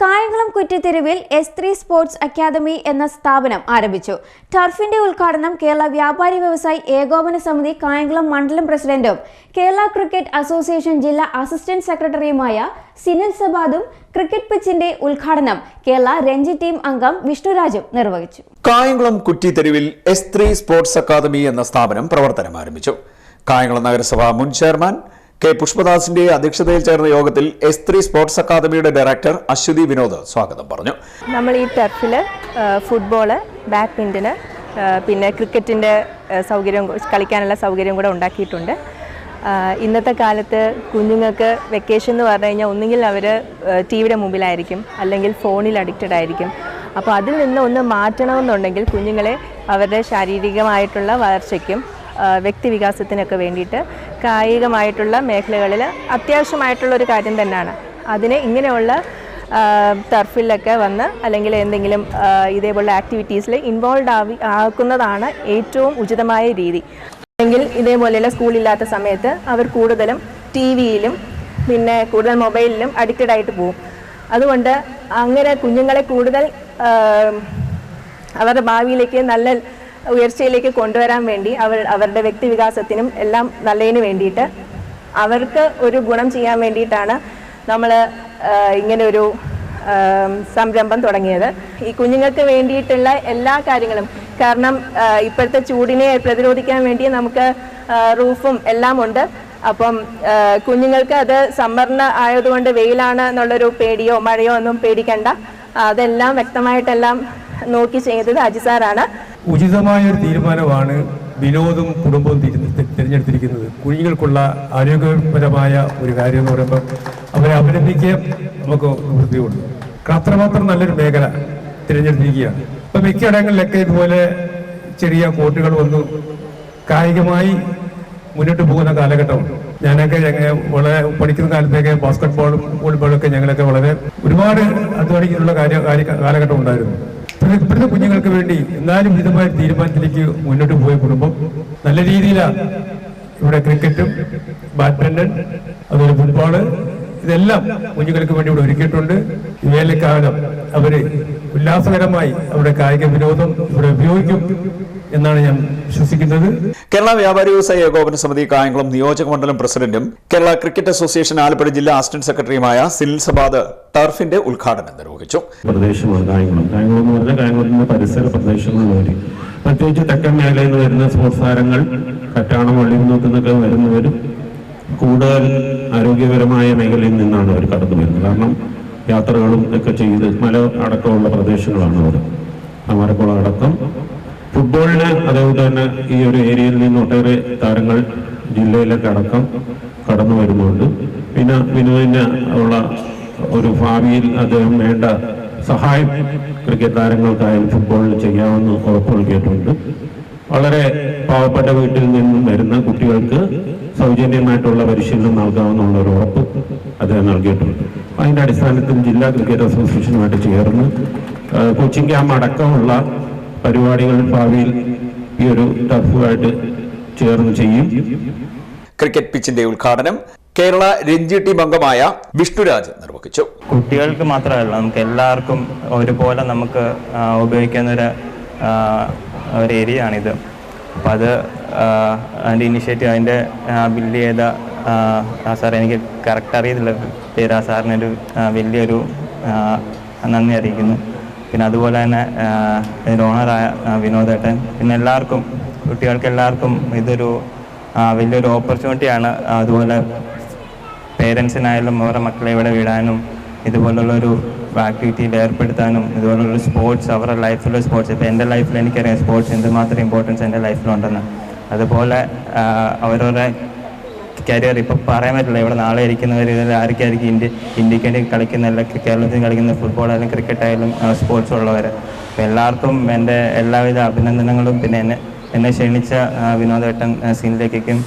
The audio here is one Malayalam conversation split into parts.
കായംകുളം കുറ്റിത്തെരുവിൽ S3 സ്പോർട്സ് അക്കാദമി എന്ന സ്ഥാപനം ആരംഭിച്ചു. ടർഫിന്റെ ഉദ്ഘാടനം കേരള വ്യാപാരി വ്യവസായി ഏകോപന സമിതി കായംകുളം മണ്ഡലം പ്രസിഡന്റും കേരള ക്രിക്കറ്റ് അസോസിയേഷൻ ജില്ലാ അസിസ്റ്റന്റ് സെക്രട്ടറിയുമായ സിനിൽ സബാദും ക്രിക്കറ്റ് പിച്ചിന്റെ ഉദ്ഘാടനം കേരള രഞ്ജി ടീം അംഗം വിഷ്ണുരാജും നിർവഹിച്ചു. കായംകുളം കുറ്റിത്തെരുവിൽ S3 സ്പോർട്സ് അക്കാദമി എന്ന സ്ഥാപനം പ്രവർത്തനം ആരംഭിച്ചു. കായംകുളം നഗരസഭ മുൻ ചെയർമാൻ കെ പുഷ്പദാസിന്റെ അധ്യക്ഷതയിൽ ചേർന്ന യോഗത്തിൽ S3 സ്പോർട്സ് അക്കാദമിയുടെ ഡയറക്ടർ അശ്വതി വിനോദ് സ്വാഗതം പറഞ്ഞു. നമ്മൾ ഈ ടർഫിൽ ഫുട്ബോള്, ബാഡ്മിൻ്റന്, പിന്നെ ക്രിക്കറ്റിൻ്റെ സൗകര്യം, കളിക്കാനുള്ള സൗകര്യം കൂടെ ഉണ്ടാക്കിയിട്ടുണ്ട്. ഇന്നത്തെ കാലത്ത് കുഞ്ഞുങ്ങൾക്ക് വെക്കേഷൻ എന്ന് പറഞ്ഞു കഴിഞ്ഞാൽ ഒന്നുകിൽ അവർ ടിവിയുടെ മുമ്പിലായിരിക്കും, അല്ലെങ്കിൽ ഫോണിൽ അഡിക്റ്റഡ് ആയിരിക്കും. അപ്പോൾ അതിൽ നിന്ന് ഒന്ന് മാറ്റണമെന്നുണ്ടെങ്കിൽ കുഞ്ഞുങ്ങളെ അവരുടെ ശാരീരികമായിട്ടുള്ള വളർച്ചയ്ക്കും വ്യക്തിവികാസത്തിനൊക്കെ വേണ്ടിയിട്ട് കായികമായിട്ടുള്ള മേഖലകളിൽ അത്യാവശ്യമായിട്ടുള്ള ഒരു കാര്യം തന്നെയാണ്. അതിന് ഇങ്ങനെയുള്ള ടർഫിലൊക്കെ വന്ന് അല്ലെങ്കിൽ എന്തെങ്കിലും ഇതേപോലുള്ള ആക്ടിവിറ്റീസിൽ ഇൻവോൾവ് ആക്കുന്നതാണ് ഏറ്റവും ഉചിതമായ രീതി. അല്ലെങ്കിൽ ഇതേപോലെയുള്ള സ്കൂളില്ലാത്ത സമയത്ത് അവർ കൂടുതലും TV-യിലും പിന്നെ കൂടുതൽ മൊബൈലിലും അഡിക്റ്റഡ് ആയിട്ട് പോകും. അതുകൊണ്ട് അങ്ങനെ കുഞ്ഞുങ്ങളെ കൂടുതൽ അവരുടെ ഭാവിയിലേക്ക് നല്ല ഉയർച്ചയിലേക്ക് കൊണ്ടുവരാൻ വേണ്ടി അവരുടെ വ്യക്തിവികാസത്തിനും എല്ലാം നല്ലതിന് വേണ്ടിയിട്ട് അവർക്ക് ഒരു ഗുണം ചെയ്യാൻ വേണ്ടിയിട്ടാണ് നമ്മൾ ഇങ്ങനെ ഒരു സംരംഭം തുടങ്ങിയത്. ഈ കുഞ്ഞുങ്ങൾക്ക് വേണ്ടിയിട്ടുള്ള എല്ലാ കാര്യങ്ങളും, കാരണം ഇപ്പോഴത്തെ ചൂടിനെ പ്രതിരോധിക്കാൻ വേണ്ടി നമുക്ക് റൂഫും എല്ലാം ഉണ്ട്. അപ്പം കുഞ്ഞുങ്ങൾക്ക് അത് സമ്മറിന് ആയതുകൊണ്ട് വെയിലാണ് എന്നുള്ളൊരു പേടിയോ മഴയോ ഒന്നും പേടിക്കണ്ട. അതെല്ലാം വ്യക്തമായിട്ടെല്ലാം നോക്കി ചെയ്തത് അജിസാറാണ്. ഉചിതമായൊരു തീരുമാനമാണ് വിനോദും കുടുംബവും തിരഞ്ഞെടുത്തിരിക്കുന്നത്. കുഞ്ഞുങ്ങൾക്കുള്ള ആരോഗ്യപരമായ ഒരു കാര്യം എന്ന് പറയുമ്പോൾ അവരെ അഭിനന്ദിക്കാൻ നമുക്ക് വൃത്തിയുണ്ട്. അത്രമാത്രം നല്ലൊരു മേഖല തിരഞ്ഞെടുത്തിരിക്കുകയാണ്. ഇപ്പം മിക്കയിടങ്ങളിലൊക്കെ ഇതുപോലെ ചെറിയ കോട്ടുകൾ വന്നു കായികമായി മുന്നോട്ട് പോകുന്ന കാലഘട്ടമാണ്. ഞാനൊക്കെ വളരെ പഠിക്കുന്ന കാലത്തേക്ക് ബാസ്കറ്റ് ബോളും വോളിബോളൊക്കെ ഞങ്ങളൊക്കെ വളരെ ഒരുപാട് അധ്വാനിക്കുന്ന കാലഘട്ടം ഉണ്ടായിരുന്നു. ഇപ്പോഴത്തെ കുഞ്ഞുങ്ങൾക്ക് വേണ്ടി എന്നാലും വിധമായ തീരുമാനത്തിലേക്ക് മുന്നോട്ട് പോയ കുടുംബം നല്ല രീതിയിലാണ് ഇവിടെ ക്രിക്കറ്റും ബാഡ്മിന്റൺ അതുപോലെ ഫുട്ബോള് ഇതെല്ലാം കുഞ്ഞുങ്ങൾക്ക് വേണ്ടി ഇവിടെ ഒരുക്കിയിട്ടുണ്ട്. വേനൽക്കാലം അവര് ഉല്ലാസകരമായി അവരുടെ കായിക വിനോദം ഇവിടെ ഉപയോഗിക്കും എന്നാണ് ഞാൻ വിശ്വസിക്കുന്നത്. കേരള വ്യാപാരി വ്യവസായി ഏകോപന സമിതി കായംകുളം നിയോജക മണ്ഡലം പ്രസിഡന്റും കേരള ക്രിക്കറ്റ് അസോസിയേഷൻ ആലപ്പുഴ ജില്ലാ അസിസ്റ്റന്റ് സെക്രട്ടറിയുമായ സിനിൽ സബാദ് ടർഫിന്റെ ഉദ്ഘാടനം നിർവഹിച്ചു. പ്രദേശമാണ് കായംകുളം. കായംകുളം എന്ന് പറഞ്ഞാൽ കായംകുളത്തിന്റെ പരിസര പ്രദേശങ്ങളിലുള്ളവർ, പ്രത്യേകിച്ച് തെക്കൻ മേഖലയിൽ നിന്ന് വരുന്ന സ്പോർട്സ് താരങ്ങൾ, കറ്റാണം, വള്ളിമുന്നോത്ത് നിന്നൊക്കെ വരുന്നവർ കൂടുതൽ ആരോഗ്യപരമായ മേഖലയിൽ നിന്നാണ് അവർ കടന്നു വരുന്നത്. കാരണം യാത്രകളും ഒക്കെ ചെയ്ത് മല അടക്കമുള്ള പ്രദേശങ്ങളാണ് അവർ. അമരക്കുളം അടക്കം ഫുട്ബോളിന് അതേപോലെ തന്നെ ഈ ഒരു ഏരിയയിൽ നിന്ന് ഒട്ടേറെ താരങ്ങൾ ജില്ലയിലൊക്കെ അടക്കം കടന്നു വരുന്നുണ്ട്. പിന്നെ വിനോദിന് ഉള്ള ഒരു ഭാവിയിൽ അദ്ദേഹം വേണ്ട സഹായം ക്രിക്കറ്റ് താരങ്ങൾക്കായാലും ഫുട്ബോളിൽ ചെയ്യാമെന്ന് ഉറപ്പ് നൽകിയിട്ടുണ്ട്. വളരെ പാവപ്പെട്ട വീട്ടിൽ നിന്നും വരുന്ന കുട്ടികൾക്ക് സൗജന്യമായിട്ടുള്ള പരിശീലനം നൽകാമെന്നുള്ള ഒരു ഉറപ്പ് അദ്ദേഹം നൽകിയിട്ടുണ്ട്. അതിൻ്റെ അടിസ്ഥാനത്തിൽ ജില്ലാ ക്രിക്കറ്റ് അസോസിയേഷനുമായിട്ട് ചേർന്ന് കോച്ചിങ് ക്യാമ്പ് അടക്കമുള്ള പരിപാടികൾ ഭാവിയിൽ ഈ ഒരു ടർഫുമായിട്ട് ചേർന്ന് ചെയ്യും. ക്രിക്കറ്റ് പിച്ചിന്റെ ഉദ്ഘാടനം കേരള രഞ്ജി ടീം അംഗമായ വിഷ്ണുരാജ് നിർവഹിച്ചു. കുട്ടികൾക്ക് മാത്രമല്ല, നമുക്ക് എല്ലാവർക്കും ഒരുപോലെ നമുക്ക് ഉപയോഗിക്കുന്ന ഒരു ഏരിയ ആണിത്. അപ്പം അത് അതിൻ്റെ ഇനിഷ്യേറ്റീവ്, അതിൻ്റെ ബില്ല് ചെയ്ത സാർ, എനിക്ക് കറക്റ്റ് അറിയത്തില്ല പേര്, ആ സാറിനൊരു വലിയൊരു നന്ദി അറിയിക്കുന്നു. പിന്നെ അതുപോലെ തന്നെ ഇതിൻ്റെ ഓണറായ വിനോദേട്ടൻ, പിന്നെ എല്ലാവർക്കും, കുട്ടികൾക്ക് എല്ലാവർക്കും ഇതൊരു വലിയൊരു ഓപ്പർച്യൂണിറ്റിയാണ്. അതുപോലെ പേരൻസിനായാലും അവരുടെ മക്കളെ ഇവിടെ വിടാനും ഇതുപോലുള്ളൊരു ആക്ടിവിറ്റിയിൽ ഏർപ്പെടുത്താനും ഇതുപോലുള്ള സ്പോർട്സ് അവരുടെ ലൈഫിൽ സ്പോർട്സ്, ഇപ്പോൾ എൻ്റെ ലൈഫിൽ എനിക്കറിയാം സ്പോർട്സ് എന്തുമാത്രം ഇമ്പോർട്ടൻസ് എൻ്റെ ലൈഫിലുണ്ടെന്ന്. അതുപോലെ അവരവരുടെ കരിയർ ഇപ്പോൾ പറയാൻ പറ്റില്ല, ഇവിടെ നാളെ ഇരിക്കുന്നവർ ഇതിൽ ആർക്കായിരിക്കും ഇന്ത്യക്ക് വേണ്ടി കളിക്കുന്ന, അല്ലെങ്കിൽ കേരളത്തിൽ കളിക്കുന്ന ഫുട്ബോൾ ആയാലും ക്രിക്കറ്റ് ആയാലും സ്പോർട്സ് ഉള്ളവർ. അപ്പോൾ എല്ലാവർക്കും എൻ്റെ എല്ലാവിധ അഭിനന്ദനങ്ങളും. പിന്നെ എന്നെ ക്ഷണിച്ച വിനോദേട്ടൻ സീനിലേക്കും.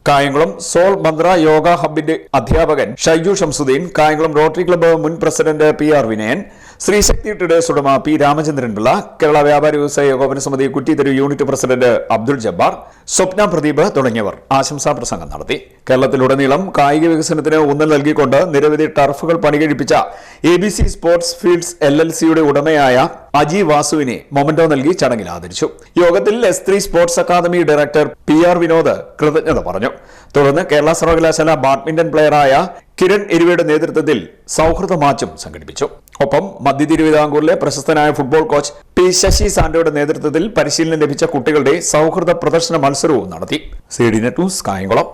കായംകുളം സോൾ മന്ത്ര യോഗ ഹബിന്റെ അധ്യാപകൻ ഷൈജു ഷംസുദ്ദീൻ, കായംകുളം റോട്ടറി ക്ലബ്ബ് മുൻ president PR Vinayan, Sreesakthi traders ഉടമ പി രാമചന്ദ്രൻ പിള്ള, കേരള വ്യാപാരി വ്യവസായ ഏകോപന സമിതി കുറ്റിത്തെരു യൂണിറ്റ് പ്രസിഡന്റ് അബ്ദുൾ ജബ്ബാർ, സ്വപ്ന പ്രദീപ് തുടങ്ങിയവർ ആശംസാ പ്രസംഗം നടത്തി. കേരളത്തിലുടനീളം കായിക വികസനത്തിന് ഊന്നൽ നൽകിക്കൊണ്ട് നിരവധി ടർഫുകൾ പണികഴിപ്പിച്ച ABC സ്പോർട്സ് ഫീൽഡ്സ് LLCയുടെ ഉടമയായ അജി വാസുവിനെ മൊമന്റോ നൽകി ചടങ്ങിൽ ആദരിച്ചു. യോഗത്തിൽ S3 sports academy director PR Vinod കൃതജ്ഞത പറഞ്ഞു. തുടർന്ന് കേരള സർവകലാശാല ബാഡ്മിന്റൺ പ്ലെയറായ കിരൺ എരുവയുടെ നേതൃത്വത്തിൽ സൗഹൃദ മാച്ചും സംഘടിപ്പിച്ചു. ഒപ്പം മധ്യ തിരുവിതാംകൂറിലെ പ്രശസ്തനായ ഫുട്ബോൾ കോച്ച് P ശശി സാന്റോയുടെ നേതൃത്വത്തിൽ പരിശീലനം ലഭിച്ച കുട്ടികളുടെ സൗഹൃദ പ്രദർശന മത്സരവും നടത്തി. CD net news, Kayamkulam.